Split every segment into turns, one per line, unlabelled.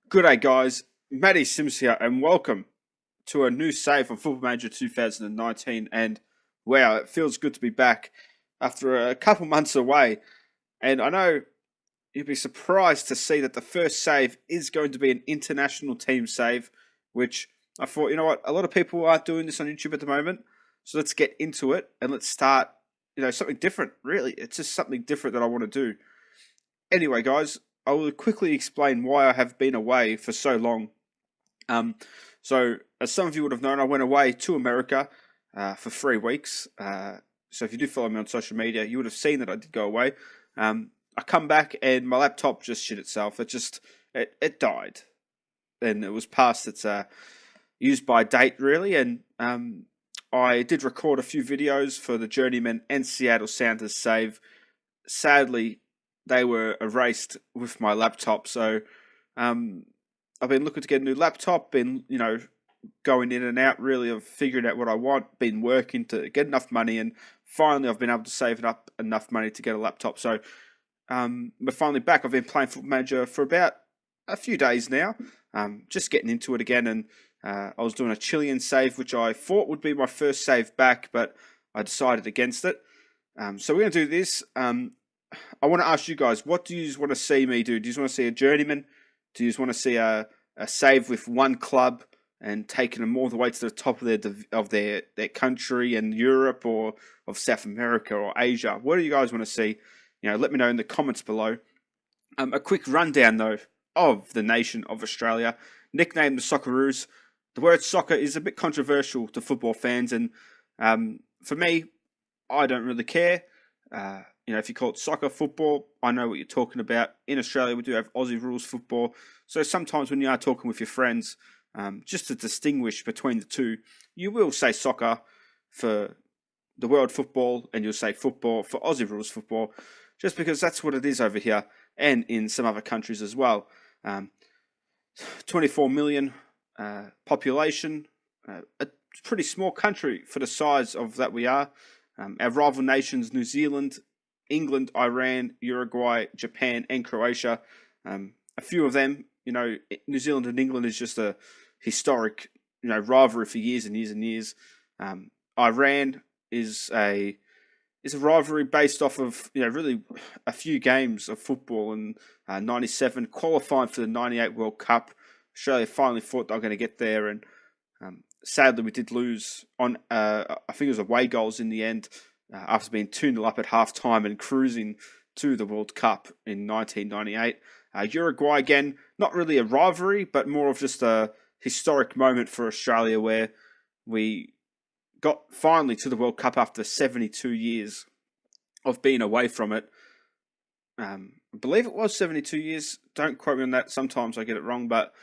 G'day guys, Matty Sims here and welcome to a new save on Football Manager 2019 and wow, it feels good to be back after a couple months away, and I know you'd be surprised to see that the first save is going to be an international team save, which I thought, you know what, a lot of people aren't doing this on YouTube at the moment, so let's get into it and let's start, something different, really. It's just something different that I want to do. Anyway, guys, I will quickly explain why I have been away for so long. So, as some of you would have known, I went away to America for 3 weeks. So, if you do follow me on social media, you would have seen that I did go away. I come back and my laptop just shit itself. It died, and it was past its used by date, really. And I did record a few videos for the Journeyman and Seattle Sounders save. Sadly, they were erased with my laptop. So I've been looking to get a new laptop, been, going in and out really of figuring out what I want, been working to get enough money, and finally I've been able to save up enough money to get a laptop. So we're finally back. I've been playing Football Manager for about a few days now, just getting into it again, and I was doing a Chilean save, which I thought would be my first save back, but I decided against it. So we're going to do this. I want to ask you guys, what do you want to see me do? Do you want to see a journeyman? Do you want to see a save with one club and taking them all the way to the top of their country and Europe or of South America or Asia? What do you guys want to see? Let me know in the comments below. A quick rundown, though, of the nation of Australia, nicknamed the Socceroos. The word soccer is a bit controversial to football fans, and for me, I don't really care. If you call it soccer, football, I know what you're talking about. In Australia, we do have Aussie rules football. So sometimes when you are talking with your friends, just to distinguish between the two, you will say soccer for the world football and you'll say football for Aussie rules football, just because that's what it is over here and in some other countries as well. 24 million population, a pretty small country for the size of that we are. Our rival nations, New Zealand, England, Iran, Uruguay, Japan, and Croatia. A few of them, New Zealand and England is just a historic, rivalry for years and years and years. Iran is a rivalry based off of, really a few games of football in '97, qualifying for the '98 World Cup. Australia finally thought they were going to get there, and sadly we did lose on, I think it was away goals in the end, after being 2-0 up at half-time and cruising to the World Cup in 1998. Uruguay, again, not really a rivalry, but more of just a historic moment for Australia where we got finally to the World Cup after 72 years of being away from it. I believe it was 72 years. Don't quote me on that. Sometimes I get it wrong, but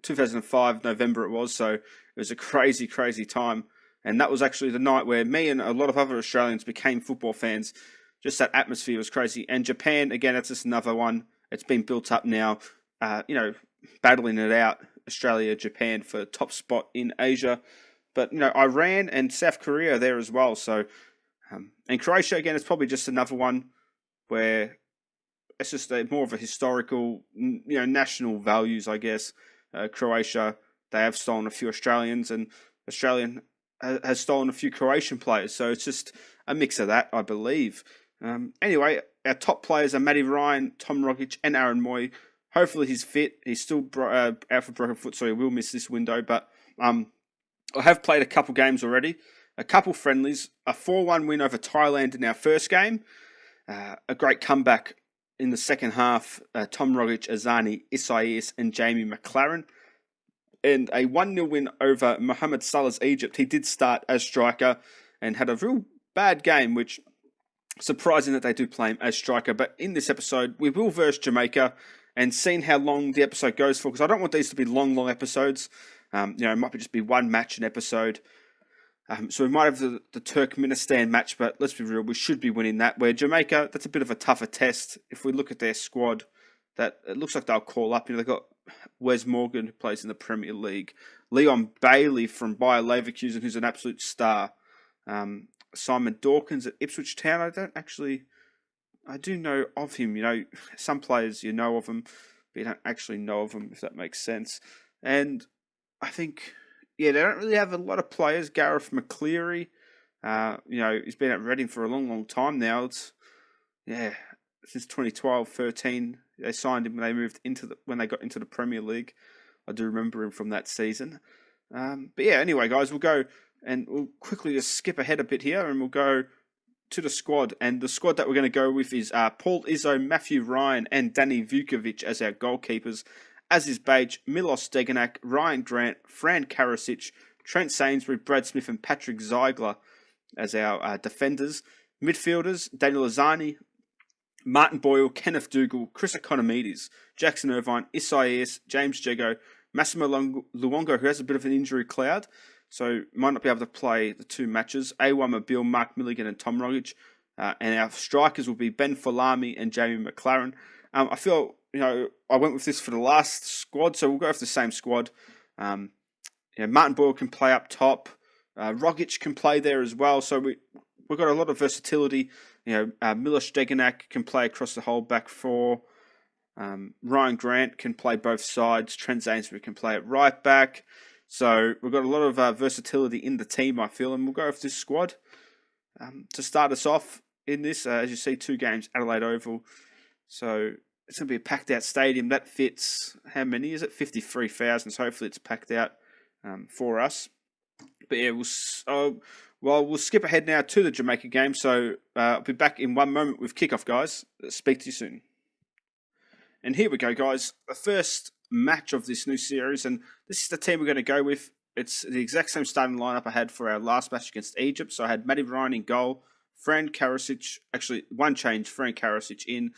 2005, November it was, so it was a crazy, crazy time. And that was actually the night where me and a lot of other Australians became football fans. Just that atmosphere was crazy. And Japan, again, that's just another one. It's been built up now, battling it out, Australia, Japan for top spot in Asia. But, Iran and South Korea are there as well. So, and Croatia, again, it's probably just another one where it's just more of a historical, national values, I guess. Croatia, they have stolen a few Australians, and Australian has stolen a few Croatian players. So it's just a mix of that, I believe. Anyway, our top players are Matty Ryan, Tom Rogic, and Aaron Mooy. Hopefully he's fit. He's still out for broken foot, so he will miss this window. But I have played a couple games already, a couple friendlies, a 4-1 win over Thailand in our first game, a great comeback in the second half, Tom Rogic, Azani, Isaias, and Jamie McLaren. And a 1-0 win over Mohamed Salah's Egypt. He did start as striker and had a real bad game, which surprising that they do play him as striker. But in this episode, we will verse Jamaica and seeing how long the episode goes for, because I don't want these to be long episodes. It might just be one match an episode. So we might have the Turkmenistan match, but let's be real, we should be winning that. Where Jamaica, that's a bit of a tougher test. If we look at their squad, that it looks like they'll call up. They've got Wes Morgan, who plays in the Premier League. Leon Bailey from Bayer Leverkusen, who's an absolute star. Simon Dawkins at Ipswich Town. I do know of him. Some players you know of him but you don't actually know of them, if that makes sense. And I think, they don't really have a lot of players. Gareth McCleary, he's been at Reading for a long, long time now. It's, since 2012, 13, they signed him when they moved when they got into the Premier League. I do remember him from that season. Anyway, guys, we'll quickly just skip ahead a bit here, and we'll go to the squad. And the squad that we're going to go with is Paul Izzo, Matthew Ryan, and Danny Vukovic as our goalkeepers. Aziz Bage, Milos Degenak, Ryan Grant, Fran Karasic, Trent Sainsbury, Brad Smith, and Patrick Ziegler as our defenders. Midfielders, Daniel Azani, Martin Boyle, Kenneth Dougal, Chris Economides, Jackson Irvine, Isaias, James Jego, Massimo Luongo, who has a bit of an injury cloud, so might not be able to play the 2 matches. Awa Mabil, Mark Milligan, and Tom Rogic. And our strikers will be Ben Falami and Jamie McLaren. I feel, I went with this for the last squad, so we'll go with the same squad. Martin Boyle can play up top. Rogic can play there as well, so we've got a lot of versatility. Milos Degenak can play across the whole back 4. Ryan Grant can play both sides. Trent Sainsbury can play at right back. So we've got a lot of versatility in the team, I feel, and we'll go with this squad. To start us off in this, as you see, 2 games, Adelaide Oval. So it's going to be a packed-out stadium. That fits, how many is it? 53,000, so hopefully it's packed out for us. But yeah, we'll skip ahead now to the Jamaica game. So I'll be back in one moment with kickoff, guys. Speak to you soon. And here we go, guys. The first match of this new series, and this is the team we're going to go with. It's the exact same starting lineup I had for our last match against Egypt. So I had Matty Ryan in goal, Fran Karasic, actually one change, Fran Karasic in,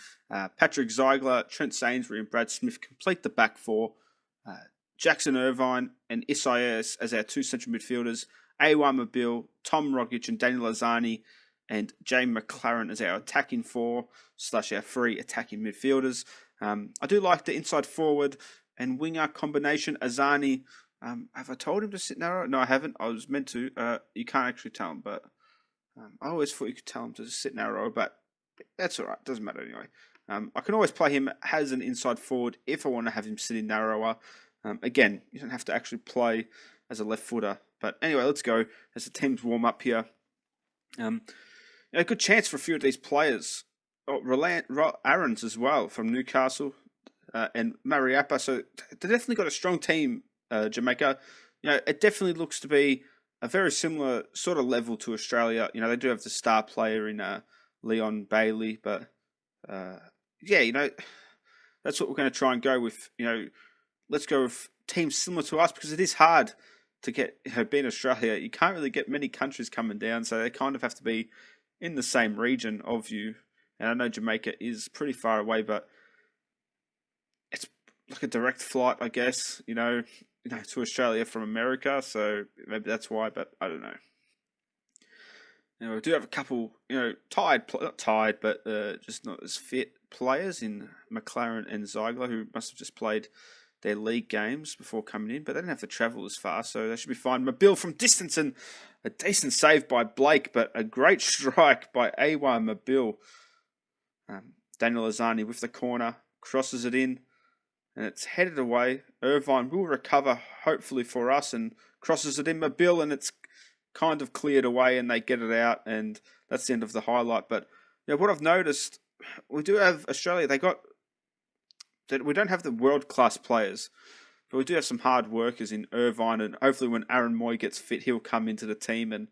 Patrick Ziegler, Trent Sainsbury, and Brad Smith complete the back 4. Jackson Irvine and Isaias as our 2 central midfielders, Awa Mabil, Tom Rogic, and Daniel Azani, and Jamie McLaren as our attacking 4 / our 3 attacking midfielders. I do like the inside forward and winger combination. Azani, have I told him to sit narrow? No, I haven't. I was meant to. You can't actually tell him, but I always thought you could tell him to sit narrow, but that's all right. Doesn't matter anyway. I can always play him as an inside forward if I want to have him sitting narrower. Again, you don't have to actually play as a left footer. But anyway, let's go as the teams warm up here. A good chance for a few of these players. Roland Aarons as well from Newcastle and Mariappa. So they definitely got a strong team, Jamaica. It definitely looks to be a very similar sort of level to Australia. They do have the star player in Leon Bailey, but that's what we're going to try and go with. Let's go with teams similar to us because it is hard to get, being Australia, you can't really get many countries coming down, so they kind of have to be in the same region of you. And I know Jamaica is pretty far away, but it's like a direct flight, I guess, to Australia from America, so maybe that's why, but I don't know. We do have a couple, not tied, but just not as fit players in McLaren and Ziegler, who must have just played their league games before coming in, but they didn't have to travel as far, so they should be fine. Mabil from distance and a decent save by Blake, but a great strike by Awa Mabil. Daniel Azani with the corner, crosses it in, and it's headed away. Irvine will recover, hopefully for us, and crosses it in Mabil, and it's kind of cleared away, and they get it out, and that's the end of the highlight. But what I've noticed, we do have Australia, we don't have the world-class players, but we do have some hard workers in Irvine, and hopefully when Aaron Moy gets fit, he'll come into the team, and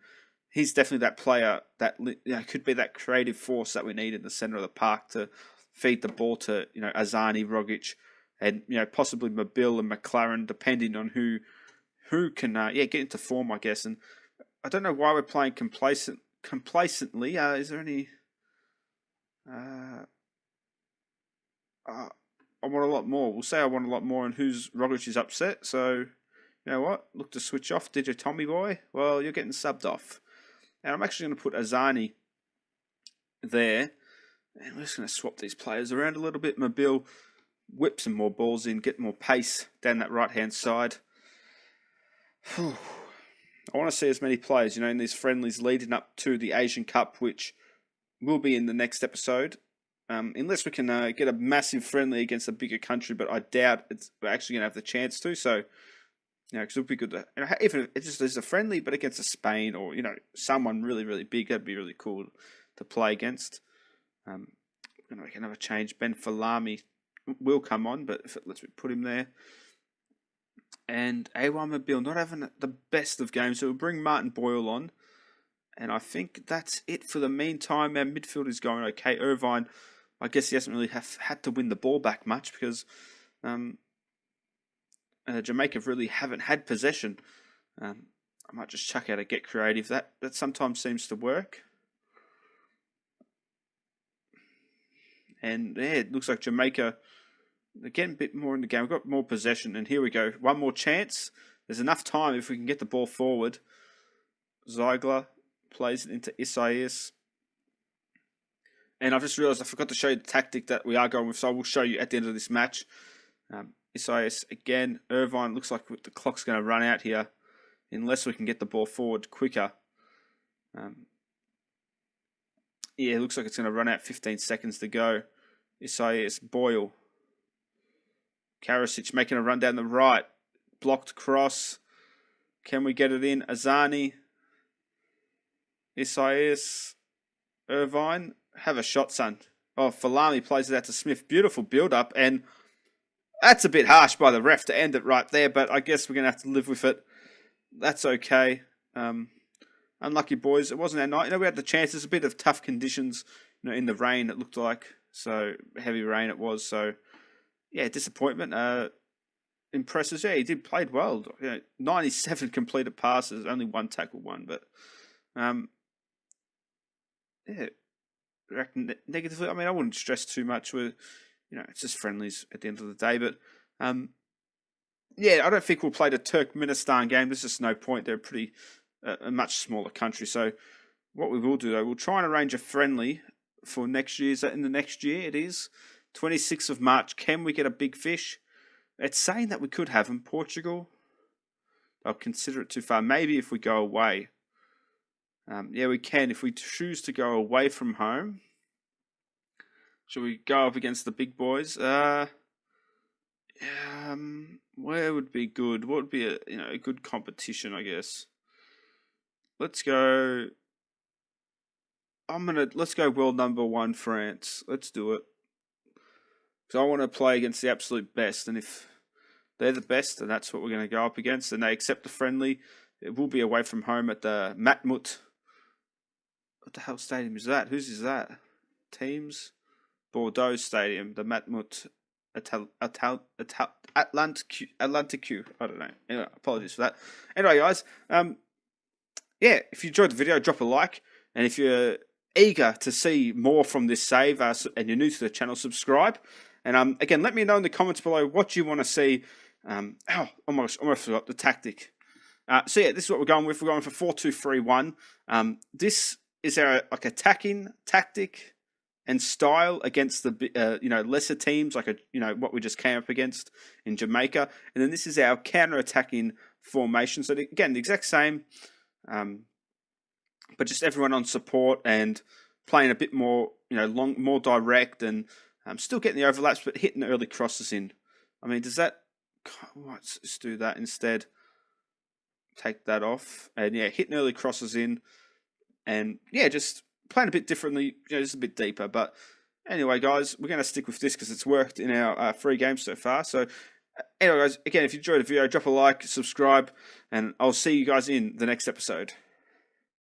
he's definitely that player that could be that creative force that we need in the centre of the park to feed the ball to Azani, Rogic, and possibly Mabil and McLaren, depending on who can get into form, I guess. And I don't know why we're playing complacently. Is there any? I want a lot more. We'll say I want a lot more, and Rogic is upset. So, you know what? Look to switch off. Did you, Tommy boy? Well, you're getting subbed off. And I'm actually going to put Azani there. And we're just going to swap these players around a little bit. Mabil, whip some more balls in, get more pace down that right-hand side. I want to see as many players, in these friendlies leading up to the Asian Cup, which will be in the next episode. unless we can get a massive friendly against a bigger country, but I doubt we're actually going to have the chance to. So, because it would be good to, even if it just is a friendly, but against a Spain or someone really really big, that'd be really cool to play against. We're going to make another change. Ben Falami will come on, but let's put him there. And A1 Mobile not having the best of games, so we'll bring Martin Boyle on. And I think that's it for the meantime. Our midfield is going okay. Irvine, I guess he hasn't really had to win the ball back much because Jamaica really haven't had possession. I might just chuck out a get creative. That sometimes seems to work. And yeah, it looks like Jamaica, they're getting a bit more in the game. We've got more possession. And here we go. One more chance. There's enough time if we can get the ball forward. Ziegler plays it into Isaias. And I've just realised I forgot to show you the tactic that we are going with. So I will show you at the end of this match. Isaias again. Irvine looks like the clock's going to run out here. Unless we can get the ball forward quicker. Yeah, it looks like it's going to run out 15 seconds to go. Isaias, Boyle. Karasic making a run down the right. Blocked cross. Can we get it in? Azani. Isaias. Irvine. Have a shot, son. Oh, Falami plays it out to Smith. Beautiful build-up. And that's a bit harsh by the ref to end it right there. But I guess we're going to have to live with it. That's okay. Unlucky boys. It wasn't our night. We had the chances. A bit of tough conditions, in the rain, it looked like. So, heavy rain it was. So, yeah, disappointment. Impresses. Yeah, he played well. 97 completed passes. Only one tackle won. But, yeah, negatively. I mean, I wouldn't stress too much. It's just friendlies at the end of the day. But, yeah, I don't think we'll play the Turkmenistan game. There's just no point. They're a much smaller country. So what we will do, though, we'll try and arrange a friendly for next year. Is that in the next year? It is. 26th of March. Can we get a big fish? It's saying that we could have them. Portugal. I'll consider it too far. Maybe if we go away. Yeah, we can. If we choose to go away from home. Should we go up against the big boys? Where would be good? What would be a good competition, I guess? Let's go. Let's go world number 1 France. Let's do it. Because I want to play against the absolute best, and if they're the best, then that's what we're going to go up against. And they accept the friendly. It will be away from home at the Matmut. What the hell stadium is that? Whose is that? Teams? Bordeaux Stadium, the Matmut Atlantique. I don't know. Anyway, apologies for that. Anyway, guys, yeah, if you enjoyed the video, drop a like. And if you're eager to see more from this save and you're new to the channel, subscribe. And again, let me know in the comments below what you want to see. Almost forgot the tactic. So yeah, this is what we're going with. We're going for 4-2-3-1. This is our attacking tactic and style against the lesser teams, what we just came up against in Jamaica. And then this is our counter-attacking formation. So again, the exact same, but just everyone on support and playing a bit more, more direct and still getting the overlaps, but hitting the early crosses in. I mean, does that? Let's just do that instead. Take that off, and yeah, hitting early crosses in, and yeah, just playing a bit differently, just a bit deeper. But anyway, guys, we're going to stick with this because it's worked in our 3 games so far. So anyway, guys, again, if you enjoyed the video, drop a like, subscribe, and I'll see you guys in the next episode.